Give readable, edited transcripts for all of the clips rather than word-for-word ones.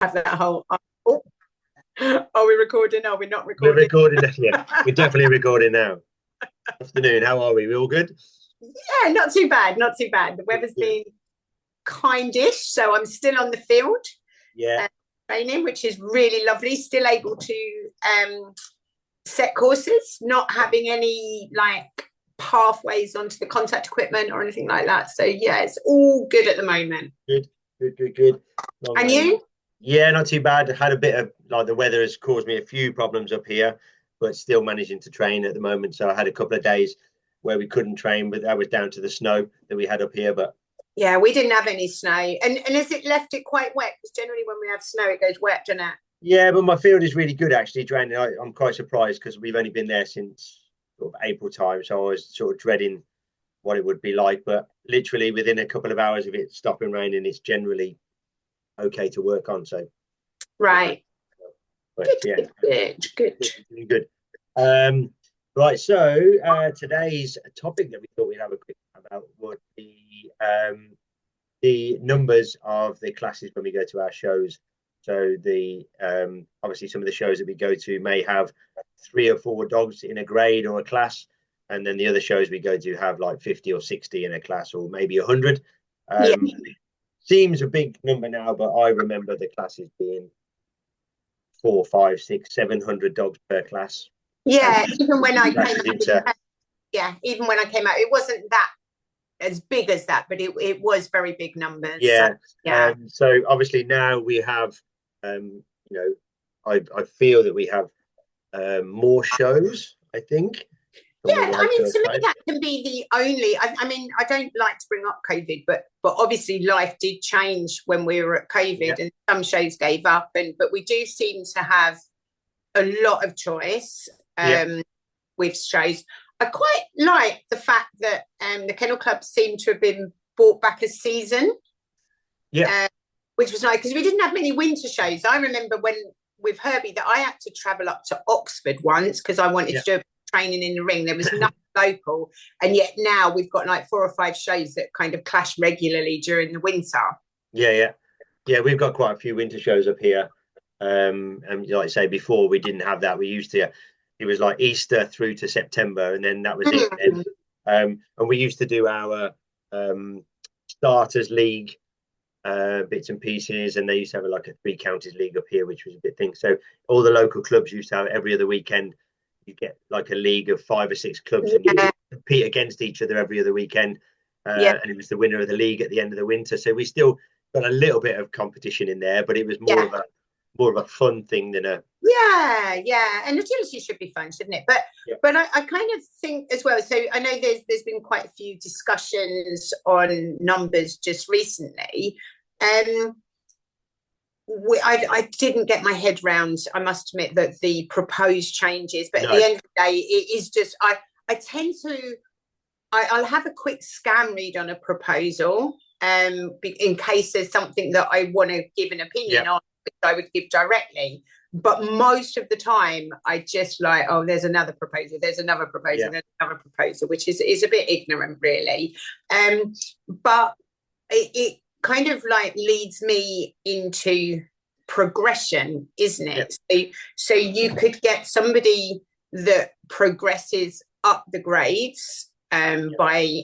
Have that whole. Oh, are we recording? Are we not We're recording? recording. Yeah, we're definitely recording now. Afternoon. How are we? We all good? Yeah, not too bad. Not too bad. The Good, weather's good. been kindish, so I'm still on the field Yeah, uh, training, which is really lovely. Still able to set courses, not having any like pathways onto the contact equipment or anything like that. So yeah, it's all good at the moment. good, good, good, good. Long And way. you? Yeah, not too bad. Had a bit of like the weather has caused me a few problems up here, but still managing to train at the moment. So I had a couple of days where we couldn't train, but that was down to the snow that we had up here. But Yeah, we didn't have any snow, and has it left it quite wet? Because generally when we have snow, it goes wet, doesn't it? yeah, but my field is really good actually training. I'm quite surprised because we've only been there since sort of April time, so I was sort of dreading what it would be like. But literally within a couple of hours of it stopping raining, it's generally okay to work on. So, Right. but Good, yeah, good, good, good. doing good. Um, right. So today's topic that we thought we'd have a quick chat about would be the numbers of the classes when we go to our shows. So the obviously some of the shows that we go to may have 3 or 4 dogs in a grade or a class, and then the other shows we go to have like 50 or 60 in a class, or maybe 100. Yeah. Seems a big number now, but I remember the classes being 4, 5, 6, 700 dogs per class. And Yeah, even when I came classes out, into yeah, even when I came out, it wasn't that as big as that, but it was very big numbers. So yeah. yeah. So obviously now we have, you know, I feel that we have more shows. I think from the Yeah, I right mean, sort of to me, side. that can be the only. I mean, I don't like to bring up COVID, but obviously, life did change when we were at Yeah, COVID, and some shows gave up, and but we do seem to have a lot of choice yeah, with shows. I quite like the fact that the kennel clubs seem to have been brought back a season, yeah, uh, which was nice because we didn't have many winter shows. I remember when with Herbie that I had to travel up to Oxford once because I wanted yeah, to do training in the ring. There was nothing local, and yet now we've got like 4 or 5 shows that kind of clash regularly during the winter. yeah, yeah, yeah. We've got quite a few winter shows up here. And like I say before, we didn't have that. We used to. It was like Easter through to September, and then that was it. Mm. And we used to do our um, starters league bits and pieces, and they used to have like a 3 counties league up here, which was a big thing. So all the local clubs used to have every other weekend. You get like a league of 5 or 6 clubs, and you Yeah, compete against each other every other weekend. yeah, And it was the winner of the league at the end of the winter. So we still got a little bit of competition in there, but it was yeah. more of a fun thing than a Yeah, yeah, and agility should be fun, shouldn't it? But yeah, I kind of think as well. So I know there's been quite a few discussions on numbers just recently. Um, I didn't get my head round. I must admit that the proposed changes, but at no, the end of the day, it is just I tend to I'll have a quick scan read on a proposal, in case there's something that I want to give an yeah, opinion on, which I would give directly. But most of the time, I just like, oh, there's another proposal, there's another proposal, yeah, there's another proposal, which is a bit ignorant, really. But it kind of like leads me into progression, isn't yeah, it? So you could get somebody that progresses up the grades yeah, by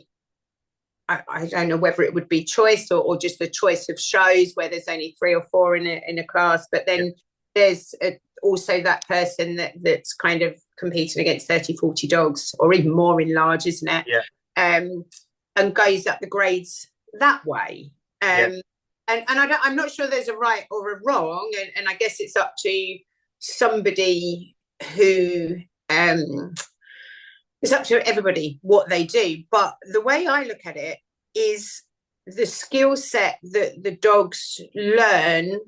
I don't know whether it would be choice or just the choice of shows where there's only 3 or 4 in a class, but yeah, then there's also that person that's kind of competing against 30, 40 dogs or even more in large, isn't it? yeah, Um, and goes up the grades that way. yeah, And I'm not sure there's a right or a wrong, and I guess it's up to somebody who it's up to everybody what they do. But the way I look at it is the skill set that the dogs learn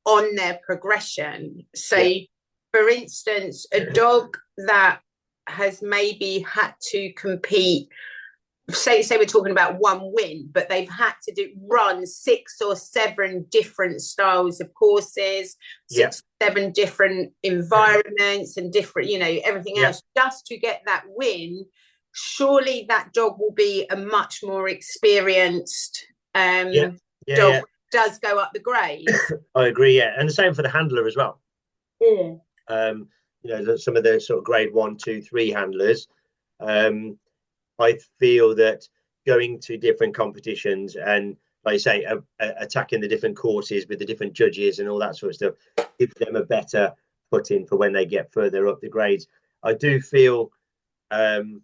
on their progression. So, yeah, for instance, a dog that has maybe had to compete, say we're talking about one win, but they've had to run 6 or 7 different styles of courses, yeah, 6 7 different environments and different, everything yeah, else just to get that win. Surely that dog will be a much more experienced yeah, yeah, dog yeah, does go up the grades. I agree, yeah, and the same for the handler as well. Mm. Some of the sort of grade 1, 2, 3 handlers. I feel that going to different competitions and, like I say, attacking the different courses with the different judges and all that sort of stuff gives them a better footing for when they get further up the grades. I do feel it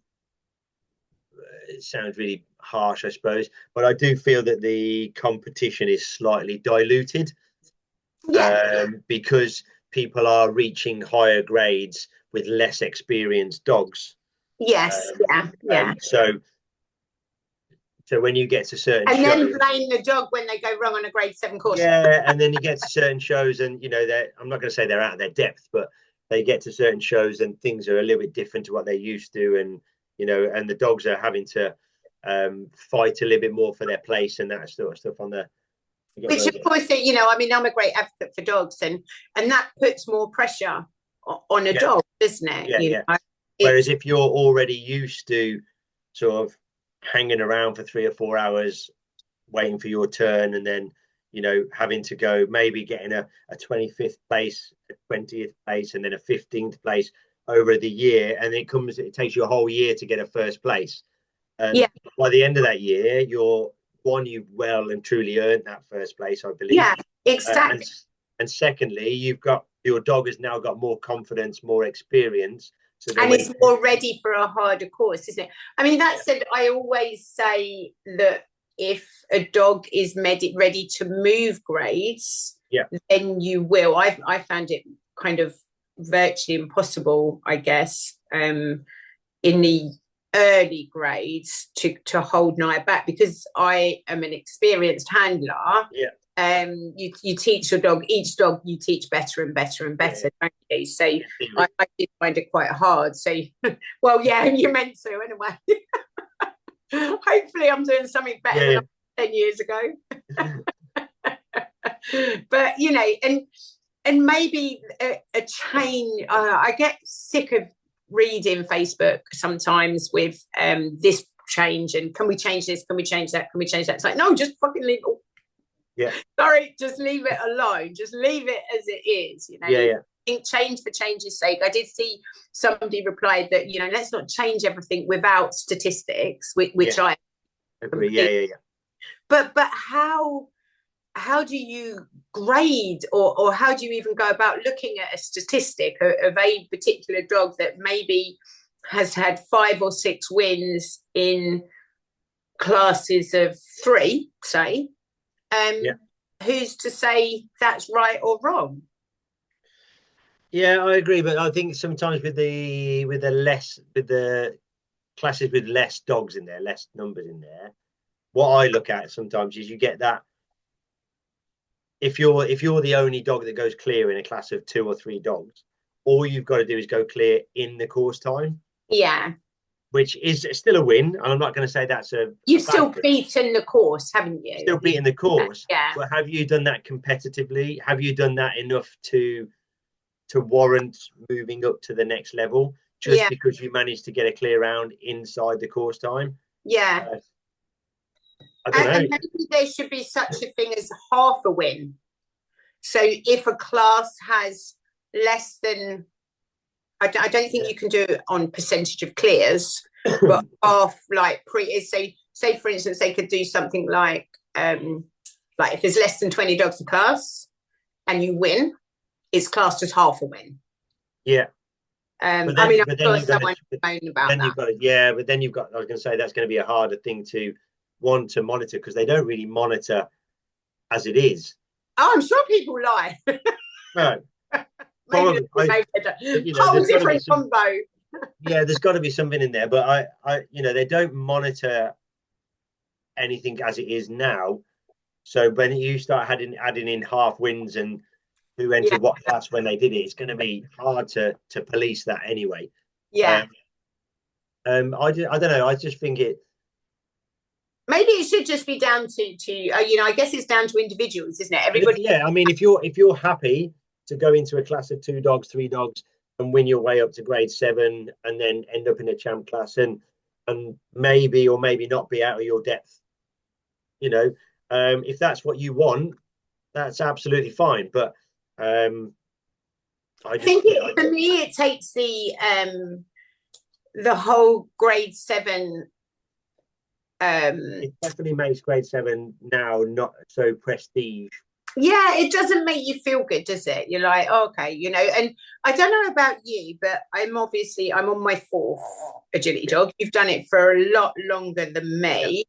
sounds really harsh, I suppose, but I do feel that the competition is slightly diluted. Because people are reaching higher grades with less experienced dogs. Yes, yeah. So when you get to certain and shows, then blame the dog when they go wrong on a grade 7 course. Yeah, and then you get to certain shows, and I'm not going to say they're out of their depth, but they get to certain shows and things are a little bit different to what they're used to, and and the dogs are having to fight a little bit more for their place and that sort of stuff on the. Which of course, I mean, I'm a great advocate for dogs, and that puts more pressure on a dog, doesn't it? Yeah. Whereas if you're already used to sort of hanging around for 3 or 4 hours, waiting for your turn, and then having to go, maybe getting a 25th place, a 20th place, and then a 15th place over the year, and it takes you a whole year to get a first place. And by the end of that year, you've well and truly earned that first place, I believe. Yeah, exactly. And secondly, your dog has now got more confidence, more experience, and it's more ready for a harder course, isn't it? I mean, that said, I always say that if a dog is ready to move grades, then you will. I found it kind of virtually impossible, I guess, in the early grades to hold Naya back, because I am an experienced handler. You teach your dog, each dog you teach better and better and better, don't you? So I did find it quite hard. So well, you meant to anyway. Hopefully I'm doing something better than 10 years ago. But and maybe a change. I get sick of reading Facebook sometimes with this change, and can we change this, can we change that, can we change that? It's like, no, just fucking leave it. Sorry, just leave it alone, just leave it as it is. Change for change's sake. I did see somebody replied that let's not change everything without statistics, which I agree. But how do you grade, or how do you even go about looking at a statistic of a particular dog that maybe has had 5 or 6 wins in classes of 3, say? Who's to say that's right or wrong? Yeah, I agree, but I think sometimes with the classes with less dogs in there, less numbers in there, what I look at sometimes is you get that if you're the only dog that goes clear in a class of 2 or 3 dogs, all you've got to do is go clear in the course time. Which is still a win, and I'm not going to say that's you've still beaten the course, haven't you? Still beaten the course, but have you done that competitively? Have you done that enough to warrant moving up to the next level just because you managed to get a clear round inside the course time? I don't know. And maybe there should be such a thing as half a win. So if a class has less than, I don't think you can do it on percentage of clears, but half, like say for instance, they could do something like if there's less than 20 dogs in class and you win, it's classed as half a win. I'm sure someone moan about that. But then you've got, I was going to say, that's going to be a harder thing to monitor, because they don't really monitor as it is. Oh, I'm sure people lie. No. Maybe whole different combo. There's got to be something in there, but I they don't monitor anything as it is now. So when you start adding in half wins and who entered what class when they did it, it's going to be hard to police that anyway. I don't know. I just think maybe it should just be down to I guess it's down to individuals, isn't it? Everybody. I mean, if you're happy to go into a class of 2 dogs, 3 dogs, and win your way up to grade 7, and then end up in a champ class, and maybe or maybe not be out of your depth, If that's what you want, that's absolutely fine. But I just, for me, it takes the whole grade 7. It definitely makes grade 7 now not so prestige. Yeah, it doesn't make you feel good, does it? You're like, oh, okay, and I don't know about you, but I'm on my 4th agility dog. You've done it for a lot longer than me. Yeah.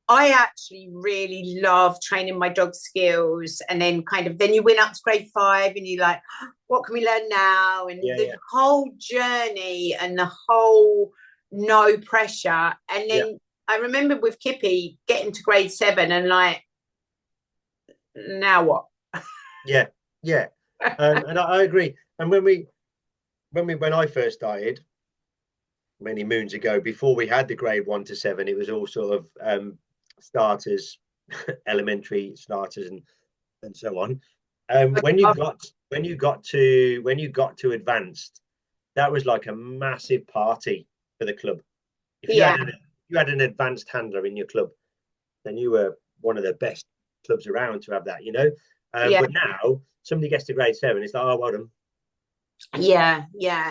I actually really love training my dog skills, and then then you win up to grade 5 and you're like, what can we learn now? And the whole journey and the whole no pressure. And then I remember with Kippy getting to grade 7 and like, now what? Yeah, and I agree. And when I first started many moons ago, before we had the grade 1 to 7, it was all sort of starters, elementary starters, and so on. When you got to advanced, that was like a massive party for the club. If you had an advanced handler in your club, then you were one of the best clubs around to have that, But now somebody gets to grade 7, it's like, oh, well done. Yeah,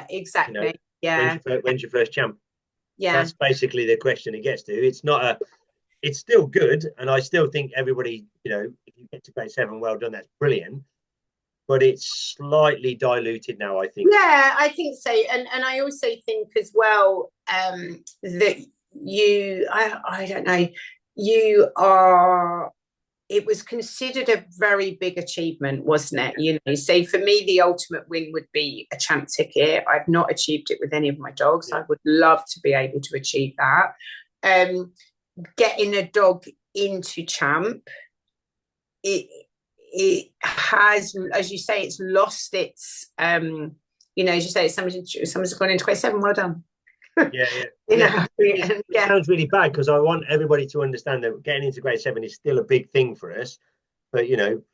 exactly. When's your first champ? Yeah, that's basically the question it gets to. It's still good, and I still think everybody, if you get to grade 7, well done, that's brilliant. But it's slightly diluted now, I think. Yeah, I think so, and I also think as well that I don't know, you are. It was considered a very big achievement, wasn't it? So for me, the ultimate win would be a champ ticket. I've not achieved it with any of my dogs. Yeah. I would love to be able to achieve that. Getting a dog into champ, it has, as you say, it's lost its, as you say, someone's gone into grade 7. Well done. It sounds really bad because I want everybody to understand that getting into grade 7 is still a big thing for us, but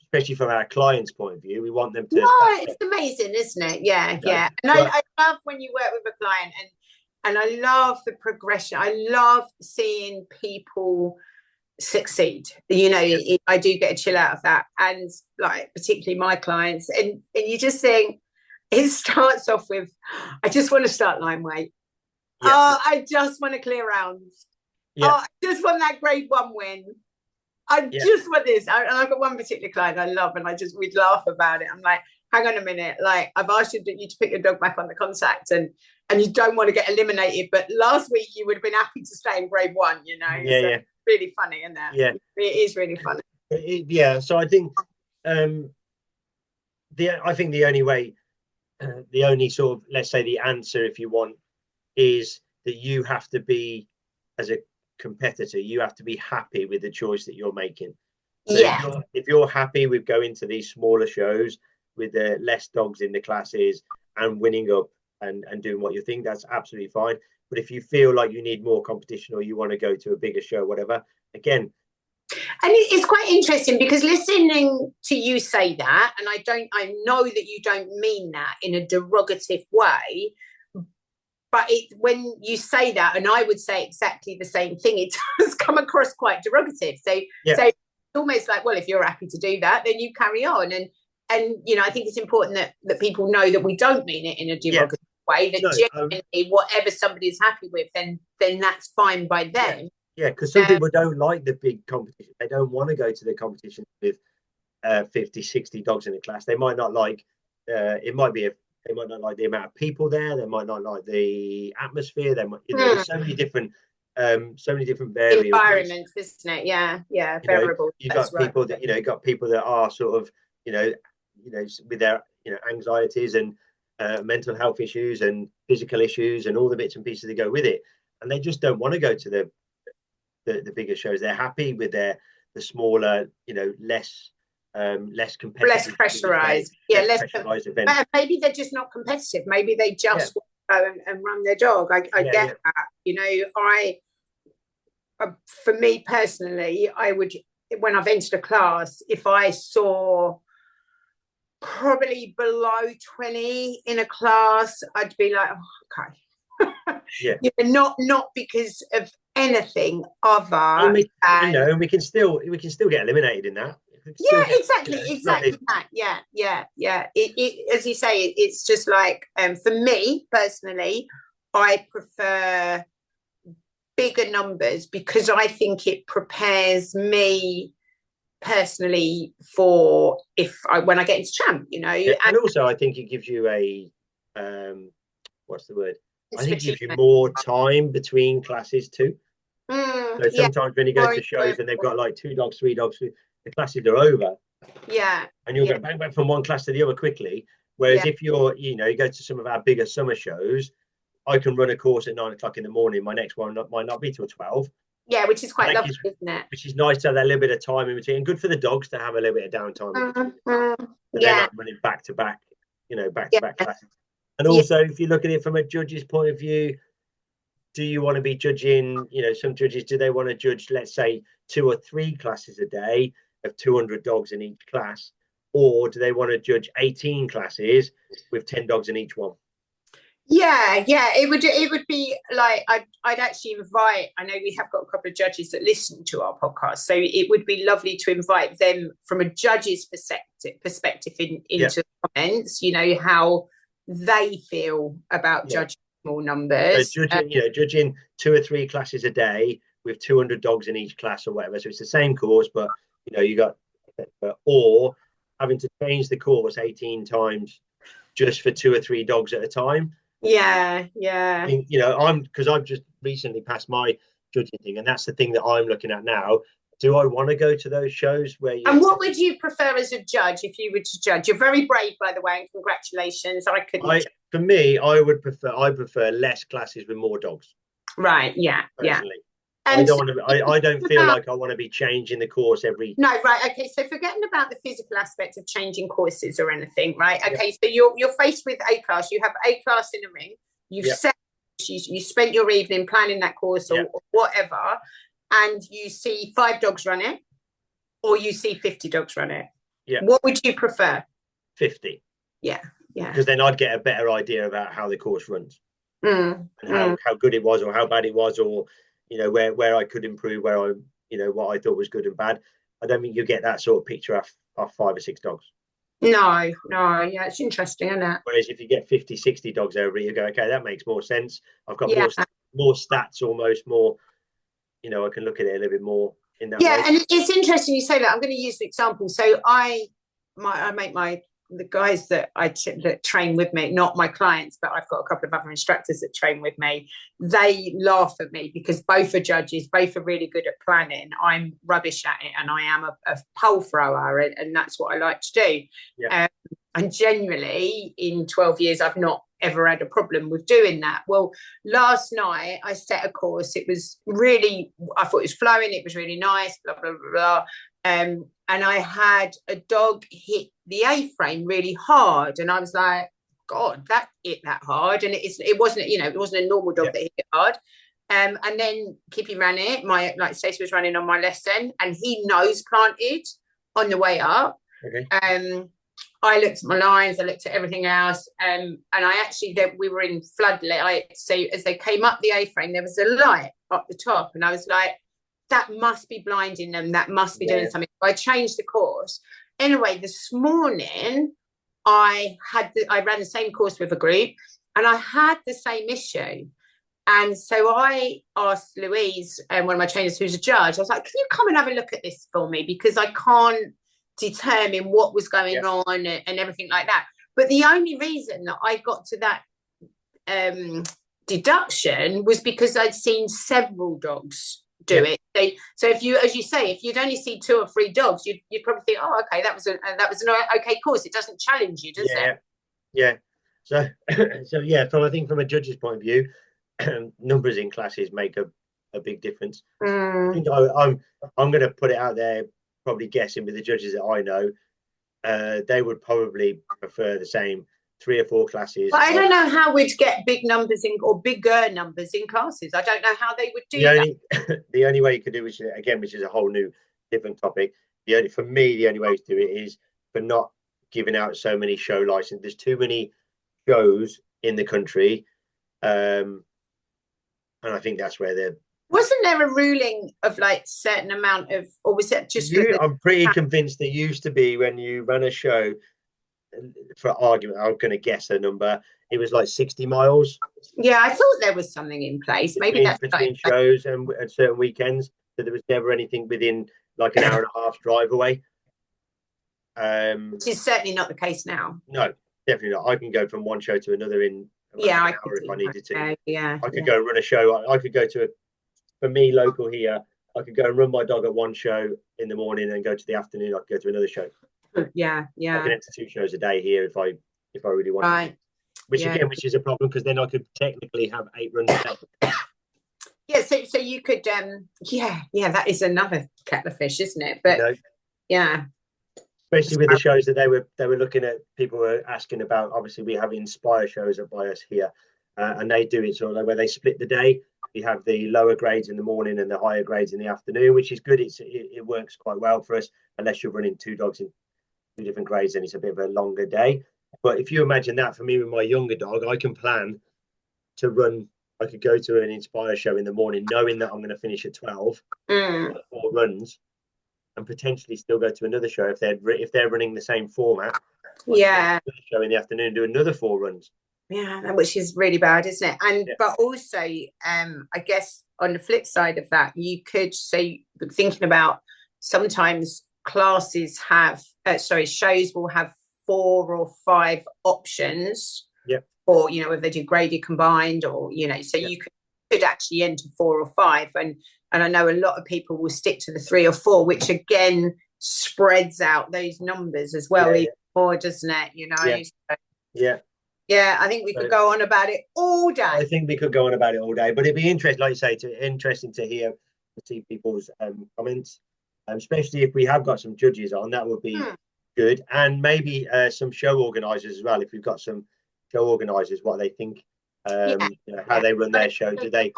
especially from our clients' point of view, we want them to. It's amazing, isn't it? Yeah. And I love when you work with a client, and I love the progression. I love seeing people succeed. I do get a chill out of that, and like particularly my clients, and you just think it starts off with, I just want to start line weight. Yeah. Oh, I just want to clear rounds. Yeah. Oh, I just want that grade 1 win. I just want this. And I've got one particular client I love, and we'd laugh about it. I'm like, hang on a minute. Like, I've asked you to pick your dog back on the contact, and you don't want to get eliminated. But last week you would have been happy to stay in grade 1, Yeah. Really funny, isn't it? Yeah. It is really funny. So I think the only way, the only sort of, let's say, the answer, if you want, is that you have to be, as a competitor, you have to be happy with the choice that you're making. So if you're happy with going to these smaller shows with the less dogs in the classes and winning up and doing what you think, that's absolutely fine. But if you feel like you need more competition, or you want to go to a bigger show, whatever, again. And it's quite interesting because listening to you say that, and I know that you don't mean that in a derogative way, but when you say that, and I would say exactly the same thing, it does come across quite derogative. So it's almost like, well, if you're happy to do that, then you carry on. And I think it's important that people know that we don't mean it in a derogative way, that generally whatever somebody's happy with, then that's fine by them. Yeah, because some people don't like the big competition. They don't want to go to the competition with 50, 60 dogs in a class. They might not like, they might not like the amount of people there. They might not like the atmosphere. There's so many different variables. Environments, isn't it? Yeah, variables. You've got people that are sort of, with their, anxieties and mental health issues and physical issues and all the bits and pieces that go with it, and they just don't want to go to the bigger shows. They're happy with the smaller, less competitive, less pressurized, less pressurized events. Maybe they're just not competitive. Maybe they just want to go and run their dog. I get that. For me personally, I would, when I've entered a class, if I saw probably below 20 in a class, I'd be like, oh, okay. Not because of anything And other we, than and we can still get eliminated in that. We can still yeah, get, exactly that. Yeah. As you say, it's just like for me personally, I prefer bigger numbers because I think it prepares me personally for when I get into champ, yeah. and And also I think it gives you a what's the word? I it's for think it gives you achievement. more time between classes too. So Yeah, sometimes when you go more to shows and they've enjoyable. got like 2 dogs, 3 dogs, the classes are over, Yeah, and you'll yeah, go bang bang from one class to the other quickly. Whereas yeah, if you go to some of our bigger summer shows, I can run a course at 9 o'clock in the morning. My next one might not be till 12. yeah, which is And quite lovely, isn't it? which is nice to have that little bit of time in between. And good for the dogs to have a little bit of downtime in between. So they're Yeah, not running back to back, back to yeah, back classes. And yeah. also, if you look at it from a judge's point of view, do you want to be judging, some judges, do they want to judge, let's say, 2 or 3 classes a day of 200 dogs in each class? Or do they want to judge 18 classes with 10 dogs in each one? Yeah. It would be like I'd actually invite. I know we have got a couple of judges that listen to our podcast, so it would be lovely to invite them from a judge's perspective Yeah. into the comments. How they feel about Yeah. judging small So numbers. judging 2 or 3 classes a day with 200 dogs in each class or whatever. So it's the same course, but you got or having to change the course 18 times just for 2 or 3 dogs at a time. Yeah. I think, because I've just recently passed my judging thing, and that's the thing that I'm looking at now. Do I want to go to those shows where And what would you prefer as a judge if you were to judge? You're very brave, by the way, and congratulations. I couldn't. for me, I prefer less classes with more dogs. Right. Yeah. Personally, I And don't so want to. I don't feel like I want to be changing the course every. no, right. Okay. So forgetting about the physical aspect of changing courses or anything, right? Yeah. Okay. So you're faced with A class. You have A class in a ring. You've Yeah. set. You spent your evening planning that course Yeah. or whatever, and you see 5 dogs run it, or you see 50 dogs run it. Yeah. What would you prefer? 50. Yeah. Because then I'd get a better idea about how the course runs Mm, and how good it was or how bad it was, or where I could improve, where I what I thought was good and bad. I don't think you get that sort of picture off 5 or 6 dogs. No. Yeah, it's interesting, isn't it? Whereas if you get 50, 60 dogs over it, you go, okay, that makes more sense. I've got Yeah. more stats, almost more. I can look at it a little bit more in that Yeah, way. and it's interesting you say that. I'm going to use an example. So I make the guys that train with me, not my clients, but I've got a couple of other instructors that train with me. They laugh at me because both are judges, both are really good at planning. I'm rubbish at it, and I am a pole thrower, and that's what I like to do. Yeah. And generally, in 12 years, I've not ever had a problem with doing that. Well, last night I set a course. It was really, I thought it was flowing. It was really nice, blah, blah, blah, blah. And I had a dog hit the A-frame really hard. And I was like, God, that hit that hard. And it wasn't a normal dog that hit it hard. And then Kippy ran it. Stacey was running on my lesson, and he nose planted on the way up. Okay. I looked at my lines, I looked at everything else, and we were in floodlight. So as they came up the A-frame, there was a light up the top, and I was like, that must be blinding them. That must be doing something. I changed the course. Anyway, this morning I ran the same course with a group, and I had the same issue. And so I asked Louise, one of my trainers who's a judge, I was like, can you come and have a look at this for me? Because I can't determine what was going on and everything like that. But the only reason that I got to that deduction was because I'd seen several dogs do it. So if you, as you say, if you'd only see 2 or 3 dogs, you'd probably think, oh, okay, that was an okay course. It doesn't challenge you, does it? Yeah. So I think from a judge's point of view, numbers in classes make a big difference. I think I'm going to put it out there, probably guessing with the judges that I know, they would probably prefer the same 3 or 4 classes. But I don't know how we'd get big numbers or bigger numbers in classes. I don't know how they would do that. The only way you could do, which is a whole new different topic. For me, the only way to do it is for not giving out so many show licenses. There's too many shows in the country, and I think that's where Wasn't there a ruling of like certain amount of, or was it just for the? I'm pretty convinced there used to be when you run a show, for argument, I'm going to guess a number. It was like 60 miles Yeah, I thought there was something in place. Maybe that's between shows and at certain weekends. So there was never anything within like an hour and a half drive away. Which is certainly not the case now. No, definitely not. I can go from one show to another in around Yeah, an I hour could if I do needed to. that. Yeah, I could go and run a show. I could go to for me local here. I could go and run my dog at one show in the morning and go to the afternoon. I could go to another show. yeah, I can enter 2 shows a day here if I really wanted. right. Which again, which is a problem because then I could technically have 8 runs a day. Yeah, so you could yeah, that is another kettle of fish, isn't it? But yeah. Especially with the shows that they were looking at, people were asking about. Obviously, we have Inspire shows at by us here, and they do it sort of where they split the day. You have the lower grades in the morning and the higher grades in the afternoon, which is good. It works quite well for us, unless you're running 2 dogs in 2 different grades, then it's a bit of a longer day. But if you imagine that for me with my younger dog, I can plan to run. I could go to an Inspire show in the morning, knowing that I'm going to finish at 12, 4 runs, and potentially still go to another show if they're running the same format. Yeah. Show in the afternoon, do another 4 runs. Yeah, which is really bad, isn't it? And but also, I guess on the flip side of that, you could say, thinking about sometimes classes have, shows will have 4 or 5 options. Yeah. Or if they do graded combined, or so you could actually enter 4 or 5, and I know a lot of people will stick to the 3 or 4, which again spreads out those numbers as well, even more, doesn't it? Yeah, I think we could go on about it all day. I think we could go on about it all day, but it'd be interesting, like you say, interesting to see people's comments, especially if we have got some judges on. That would be good, and maybe some show organisers as well. If we've got some show organisers, what they think, how they run their show. Do they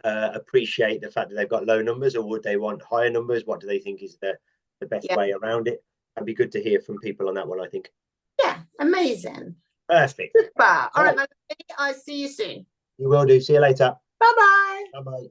appreciate the fact that they've got low numbers, or would they want higher numbers? What do they think is the best way around it? That'd be good to hear from people on that one, I think. Yeah, amazing. Perfect. Super. All right, I'll see you soon. You will do. See you later. Bye-bye. Bye-bye.